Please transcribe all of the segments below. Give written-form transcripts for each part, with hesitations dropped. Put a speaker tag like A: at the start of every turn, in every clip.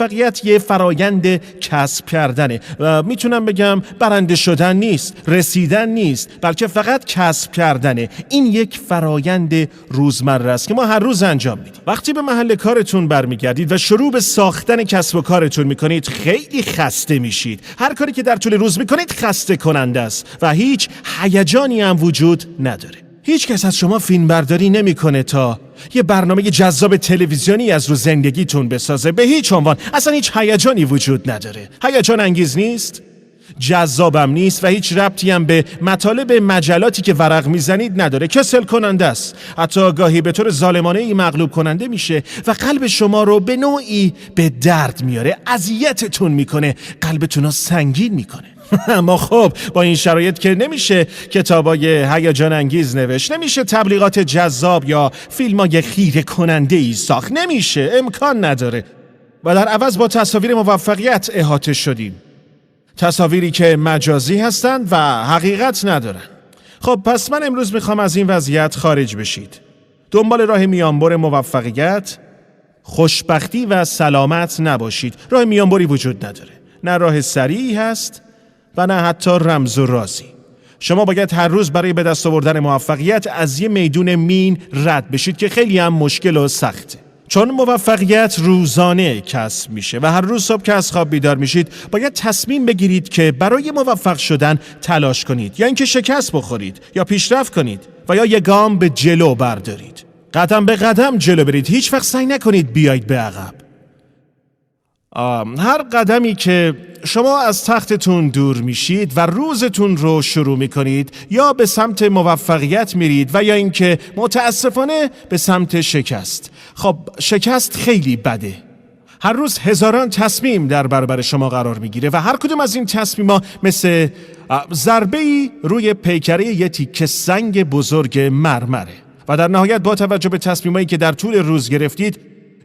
A: موفقیت یه فرایند کسب کردنه و میتونم بگم برنده شدن نیست، رسیدن نیست، بلکه فقط کسب کردنه. این یک فرایند روزمره است که ما هر روز انجام میدیم. وقتی به محل کارتون برمیگردید و شروع به ساختن کسب و کارتون میکنید، خیلی خسته میشید. هر کاری که در طول روز میکنید خسته کننده است و هیچ هیجانی هم وجود نداره. هیچ کس از شما فیلم برداری نمیکنه تا یه برنامه جذاب تلویزیونی از رو زندگیتون بسازه. به هیچ عنوان. اصلا هیچ هیجانی وجود نداره. هیجان انگیز نیست، جذابم نیست و هیچ ربطی هم به مطالب مجلاتی که ورق میزنید نداره. کسل کننده است. حتی گاهی به طور ظالمانه‌ای مغلوب کننده میشه و قلب شما رو به نوعی به درد میاره. اذیتتون میکنه، قلبتون رو سنگین میکنه. اما خب با این شرایط که نمیشه کتابای هیجان انگیز نوشت، نمیشه تبلیغات جذاب یا فیلمای خیره کننده ای ساخت، نمیشه، امکان نداره. و در عوض با تصاویر موفقیت احاطه شدیم. تصاویری که مجازی هستند و حقیقت ندارن. خب پس من امروز میخوام از این وضعیت خارج بشید. دنبال راه میانبر موفقیت، خوشبختی و سلامت نباشید. راه میانبری وجود نداره. نه راه سریعی هست و نه حتی رمز و رازی. شما باید هر روز برای به دست آوردن موفقیت از یه میدون مین رد بشید که خیلی هم مشکل و سخته. چون موفقیت روزانه کسب میشه و هر روز صبح که از خواب بیدار میشید باید تصمیم بگیرید که برای موفق شدن تلاش کنید، یا اینکه شکست بخورید، یا پیشرفت کنید و یا یک گام به جلو بردارید. قدم به قدم جلو برید. هیچ وقت سعی نکنید بیایید به عقب. هر قدمی که شما از تختتون دور میشید و روزتون رو شروع میکنید، یا به سمت موفقیت میرید و یا اینکه متاسفانه به سمت شکست. خب شکست خیلی بده. هر روز هزاران تصمیم در برابر شما قرار میگیره و هر کدوم از این تصمیم‌ها مثل ضربه‌ای روی پیکره یه تیکه سنگ بزرگ مرمره و در نهایت با توجه به تصمیمایی که در طول روز گرفتید،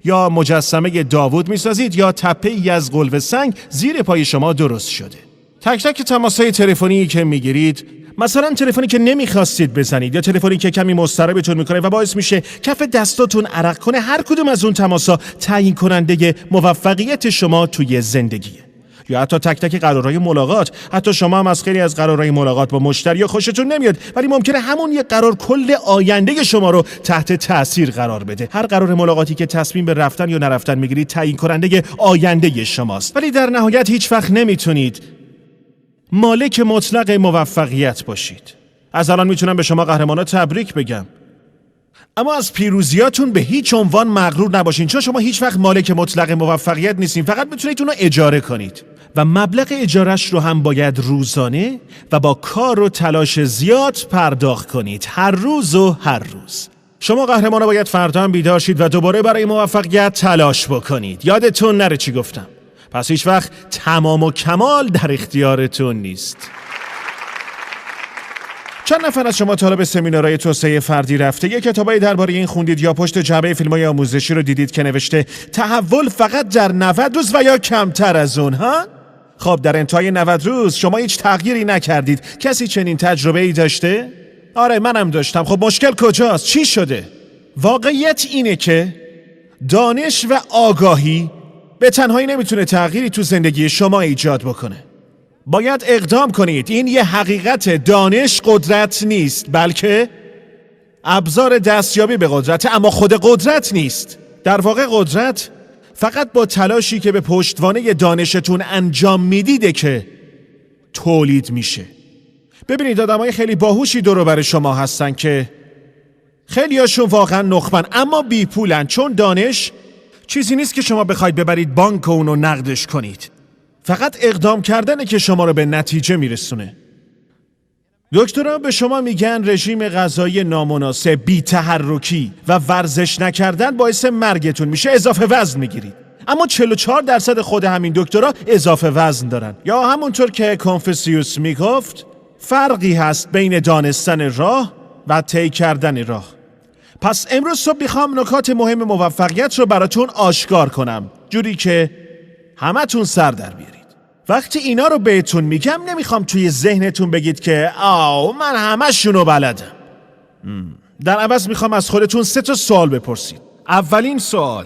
A: یا مجسمه داوود میسازید یا تپه‌ای از قلوه سنگ زیر پای شما درست شده. تک تک تماس‌های تلفنی که میگیرید، مثلا تلفنی که نمیخواستید بزنید یا تلفنی که کمی مضطربتون میکنه و باعث میشه کف دستاتون عرق کنه، هر کدوم از اون تماس‌ها تعیین کننده موفقیت شما توی زندگیه. یا حتی تک تک قرارهای ملاقات. حتی شما هم از خیلی از قرارهای ملاقات با مشتری خوشتون نمیاد، ولی ممکنه همون یک قرار کل آینده شما رو تحت تاثیر قرار بده. هر قرار ملاقاتی که تصمیم به رفتن یا نرفتن میگیرید تعیین کننده آینده شماست، ولی در نهایت هیچ وقت نمیتونید مالک مطلق موفقیت باشید. از الان میتونم به شما قهرمانا تبریک بگم، اما از پیروزیاتون به هیچ عنوان مغرور نباشین، چون شما هیچ وقت مالک مطلق موفقیت نیستین. فقط میتونید اون رو اجاره کنید و مبلغ اجارش رو هم باید روزانه و با کار و تلاش زیاد پرداخت کنید، هر روز و هر روز. شما قهرمانا باید فردا هم بیدار شید و دوباره برای موفقیت تلاش بکنید. یادتون نره چی گفتم. پس هیچ وقت تمام و کمال در اختیارتون نیست. چند نفر از شما تا حالا به سمینارهای توسعه فردی رفته، یک کتابی درباره این خوندید یا پشت جعبه فیلم‌های آموزشی رو دیدید که نوشته تحول فقط در 90 روز و یا کمتر از اون؟ ها؟ خب در انتهای 90 روز شما هیچ تغییری نکردید. کسی چنین تجربه‌ای داشته؟ آره منم داشتم. خب مشکل کجاست؟ چی شده؟ واقعیت اینه که دانش و آگاهی به تنهایی نمیتونه تغییری تو زندگی شما ایجاد بکنه. باید اقدام کنید. این یه حقیقت. دانش قدرت نیست، بلکه ابزار دستیابی به قدرت، اما خود قدرت نیست. در واقع قدرت فقط با تلاشی که به پشتوانه دانشتون انجام میدیده که تولید میشه. ببینید آدمای خیلی باهوشی دور و بر شما هستن که خیلی هاشون واقعا نخبن اما بی پولن، چون دانش چیزی نیست که شما بخواید ببرید بانک و اونو نقدش کنید. فقط اقدام کردنه که شما رو به نتیجه میرسونه. دکترها به شما میگن رژیم غذایی نامناسب، بی تحرکی و ورزش نکردن باعث مرگتون میشه، اضافه وزن میگیرید. اما 44% خود همین دکترها اضافه وزن دارن. یا همونطور که کنفوسیوس میگفت، فرقی هست بین دانستن راه و طی کردن راه. پس امروز صبح میخوام نکات مهم موفقیت رو براتون آشکار کنم، جوری که همتون سر در بیارید. وقتی اینا رو بهتون میگم نمیخوام توی ذهنتون بگید که من همشونو بلدم. در عوض میخوام از خودتون 3 سوال بپرسید. اولین سوال،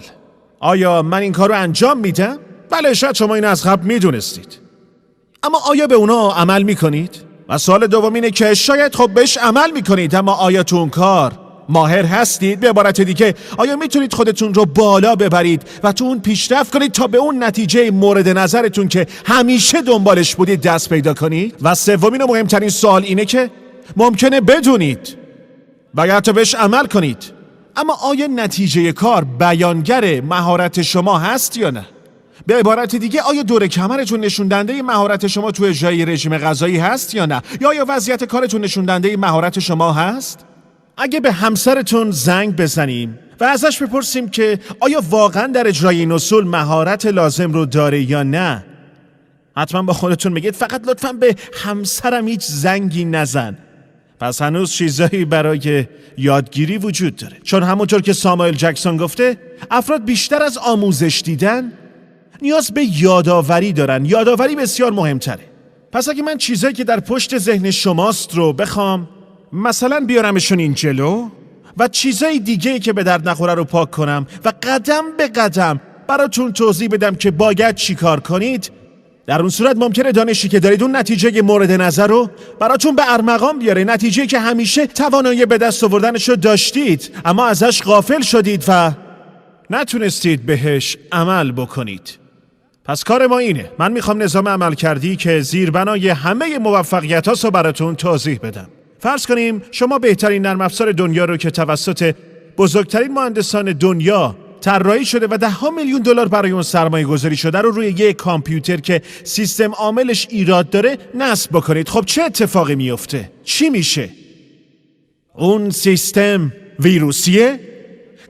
A: آیا من این کار رو انجام میدم؟ بله شاید شما این از قبل میدونستید، اما آیا به اونا عمل میکنید؟ و سوال دوم اینه که شاید خب بهش عمل میکنید، اما آیا تو اون کار ماهر هستید؟ به عبارت دیگه آیا میتونید خودتون رو بالا ببرید و تو اون پیشرفت کنید تا به اون نتیجه مورد نظرتون که همیشه دنبالش بودید دست پیدا کنید؟ و سومین و مهمترین سوال اینه که ممکنه بدونید و یا حتی بهش عمل کنید، اما آیا نتیجه کار بیانگر مهارت شما هست یا نه؟ به عبارت دیگه آیا دور کمرتون نشون دهنده مهارت شما تو اجرای رژیم غذایی هست یا نه؟ یا آیا وضعیت کارتون نشون دهنده مهارت شما هست؟ اگه به همسرتون زنگ بزنیم و ازش بپرسیم که آیا واقعا در اجرای این اصول مهارت لازم رو داره یا نه، حتما با خودتون میگید فقط لطفاً به همسرم هیچ زنگی نزن. پس هنوز چیزایی برای یادگیری وجود داره، چون همونطور که ساموئل جکسون گفته افراد بیشتر از آموزش دیدن نیاز به یادآوری دارن. یادآوری بسیار مهمتره. پس اگه من چیزایی که در پشت ذهن شماست رو بخوام مثلا بیارمشون این جلو و چیزای دیگه‌ای که به درد نخوره رو پاک کنم و قدم به قدم براتون توضیح بدم که باید چی کار کنید، در اون صورت ممکنه دانشی که دارید اون نتیجه مورد نظر رو براتون به ارمغان بیاره، نتیجه‌ای که همیشه توانایی به دست آوردنش رو داشتید اما ازش غافل شدید و نتونستید بهش عمل بکنید. پس کار ما اینه، من میخوام نظام عمل کردی که زیربنای همه موفقیت‌هاست رو براتون توضیح بدم. فرض کنیم شما بهترین نرم افزار دنیا رو که توسط بزرگترین مهندسان دنیا طراحی شده و $10 میلیون برای اون سرمایه گذاری شده رو روی یک کامپیوتر که سیستم عاملش ایراد داره نصب بکنید. خب چه اتفاقی میفته؟ چی میشه؟ اون سیستم ویروسیه،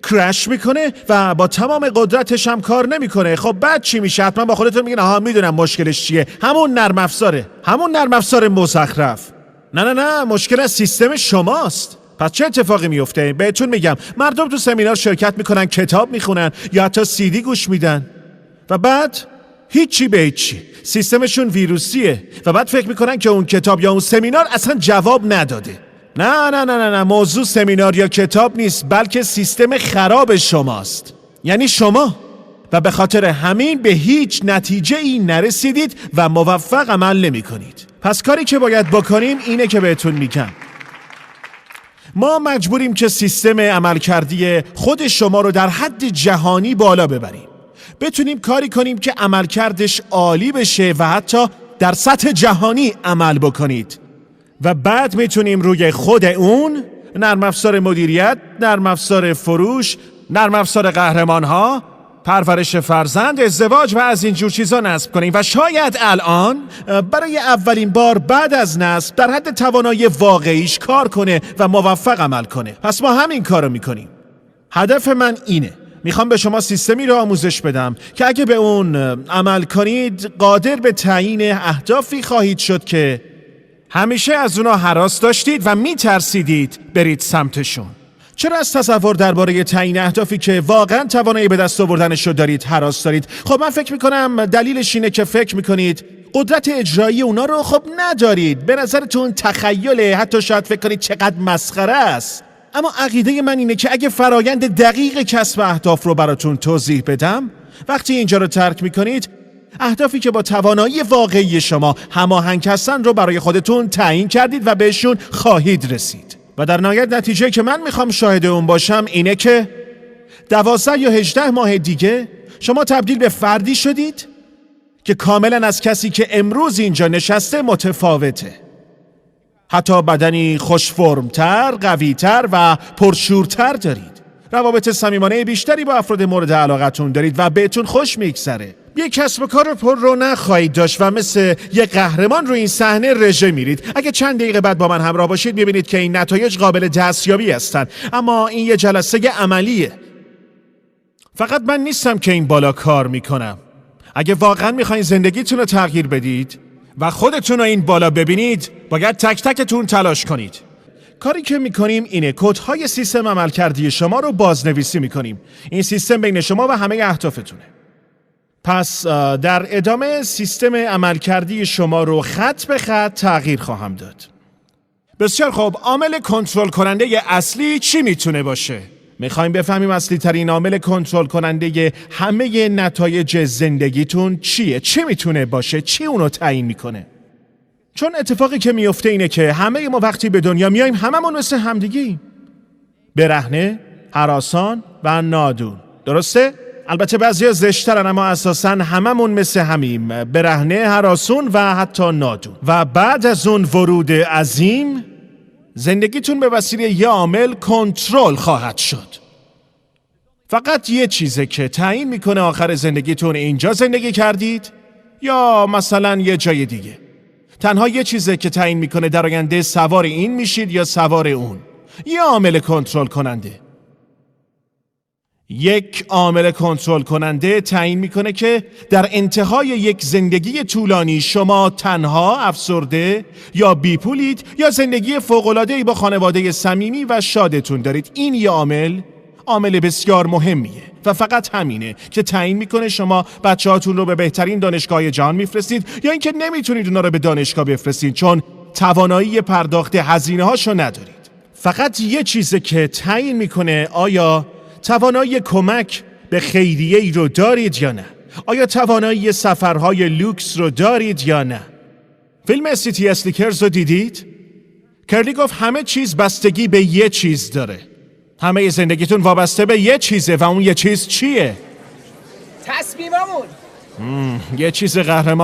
A: کرش میکنه و با تمام قدرتش هم کار نمیکنه. خب بعد چی میشه؟ حتما با خودتون میگین آها میدونم مشکلش چیه، همون نرم افزار مزخرف. نه مشکل از سیستم شماست. پس چه اتفاقی میفته؟ بهتون میگم مردم تو سمینار شرکت میکنن، کتاب میخونن یا حتی CD گوش میدن و بعد هیچی به هیچی، سیستمشون ویروسیه و بعد فکر میکنن که اون کتاب یا اون سمینار اصلا جواب نداده. نه موضوع سمینار یا کتاب نیست، بلکه سیستم خراب شماست، یعنی شما. و به خاطر همین به هیچ نتیجه ای نرسیدید و موفق عمل نمی کنید. پس کاری که باید بکنیم اینه که بهتون میگم ما مجبوریم که سیستم عملکردی خود شما رو در حد جهانی بالا ببریم، بتونیم کاری کنیم که عملکردش عالی بشه و حتی در سطح جهانی عمل بکنید و بعد میتونیم روی خود اون نرم افزار مدیریت، نرم افزار فروش، نرم افزار قهرمان‌ها، پرورش فرزند، ازدواج و از اینجور چیزا نصب کنیم و شاید الان برای اولین بار بعد از نصب در حد توانایی واقعیش کار کنه و موفق عمل کنه. پس ما همین کارو میکنیم. هدف من اینه، میخوام به شما سیستمی رو آموزش بدم که اگه به اون عمل کنید قادر به تعیین اهدافی خواهید شد که همیشه از اونا هراس داشتید و میترسیدید برید سمتشون. چرا از تصور درباره تعیین اهدافی که واقعا توانایی به دست آوردنش رو دارید هراس دارید؟ خب من فکر میکنم دلیلش اینه که فکر میکنید قدرت اجرایی اونا رو خب ندارید. به نظرتون تخیله، حتی شاید فکر کنید چقدر مسخره است. اما عقیده من اینه که اگه فرایند دقیق کسب اهداف رو براتون توضیح بدم، وقتی اینجا رو ترک میکنید اهدافی که با توانایی واقعی شما هماهنگ هستن رو برای خودتون تعیین کردید و بهشون خواهید رسید. و در نهایت نتیجه که من میخوام شاهد اون باشم اینه که 12 یا 18 ماه دیگه شما تبدیل به فردی شدید که کاملا از کسی که امروز اینجا نشسته متفاوته. حتی بدنی خوش فرمتر، قویتر و پرشورتر دارید. روابط صمیمانه بیشتری با افراد مورد علاقتون دارید و بهتون خوش میگذره. یک کسب و کار پر رونق خواهید داشت و مثل یک قهرمان رو این صحنه رژه میرید. اگه چند دقیقه بعد با من همراه باشید میبینید که این نتایج قابل دستیابی هستن، اما این یه جلسه عملیه. فقط من نیستم که این بالا کار میکنم. اگه واقعا میخواین زندگیتون رو تغییر بدید و خودتون رو این بالا ببینید، باید تک تکتون تلاش کنید. کاری که میکنیم اینه کدهای سیستم عملکردی شما رو بازنویسی میکنیم. این سیستم بین شما و همه اهدافتونه. پس در ادامه سیستم عملکردی شما رو خط به خط تغییر خواهم داد. بسیار خوب، عامل کنترل کننده اصلی چی میتونه باشه؟ میخوایم بفهمیم اصلی ترین عامل کنترل کننده همه نتایج زندگیتون چیه؟ چی میتونه باشه؟ چی اونو تعیین میکنه؟ چون اتفاقی که میفته اینه که همه ما وقتی به دنیا میایم هممون مثل همدیگی، برهنه، هراسان و نادون. درسته؟ البته بعضیا زشترن اما اساساً هممون مثل همیم، برهنه، هراسون و حتی نادون. و بعد از اون ورود عظیم زندگیتون به وسیله یه عامل کنترل خواهد شد. فقط یه چیزه که تعیین میکنه آخر زندگیتون اینجا زندگی کردید یا مثلا یه جای دیگه. تنها یه چیزه که تعیین میکنه در آینده سوار این میشید یا سوار اون. یه عامل کنترل کننده. یک عامل کنترل کننده تعیین میکنه که در انتهای یک زندگی طولانی شما تنها، افسرده یا بیپولید یا زندگی فوق‌العاده‌ای با خانواده صمیمی و شادتون دارید. این یه عامل بسیار مهمیه و فقط همینه که تعیین میکنه شما بچه‌هاتون رو به بهترین دانشگاه جهان میفرستید یا اینکه نمیتونید اونا رو به دانشگاه بفرستید چون توانایی پرداخت هزینه‌هاشو ندارید. فقط یه چیزه که تعیین میکنه آیا توانایی کمک به خیریه‌ای رو دارید یا نه؟ آیا توانایی سفرهای لوکس رو دارید یا نه؟ فیلم سیتی اسلیکرز رو دیدید؟ کرلی گفت همه چیز بستگی به یه چیز داره. همه زندگیتون وابسته به یه چیزه و اون یه چیز چیه؟
B: تصمیممون.
A: یه چیز قهرمان